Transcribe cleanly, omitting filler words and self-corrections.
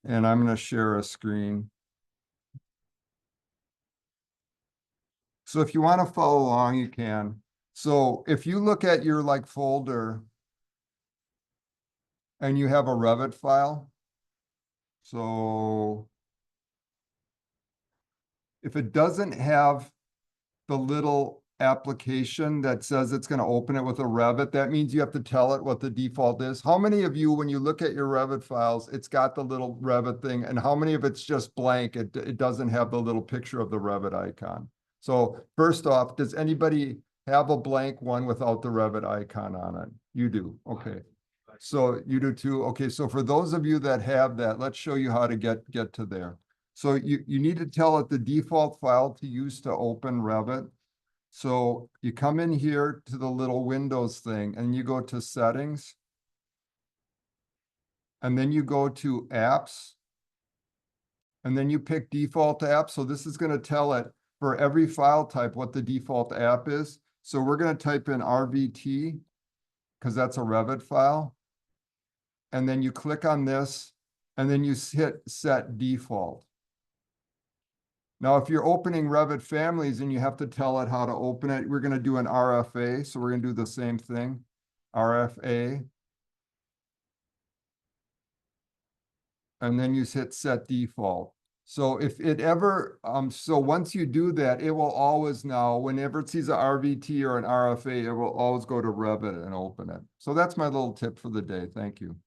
And I'm going to share a screen. So if you want to follow along, you can. So if you look at your like folder and you have a Revit file, so if it doesn't have the little application that says it's going to open it with a Revit, that means you have to tell it what the default is. How many of you, when you look at your Revit files, it's got the little Revit thing, and how many of it's just blank? It doesn't have the little picture of the Revit icon. So first off, does anybody have a blank one without the Revit icon on it? You do, okay. So you do too. Okay, so for those of you that have that, let's show you how to get to there. So you need to tell it the default file to use to open Revit. So you come in here to the little Windows thing and you go to settings. And then you go to apps. And then you pick default app. So this is going to tell it for every file type what the default app is. So we're going to type in RVT because that's a Revit file. And then you click on this and then you hit set default. Now, if you're opening Revit families and you have to tell it how to open it, we're going to do an RFA. So we're going to do the same thing, RFA. And then you hit set default. So if it ever, so once you do that, it will always now, whenever it sees a RVT or an RFA, it will always go to Revit and open it. So that's my little tip for the day. Thank you.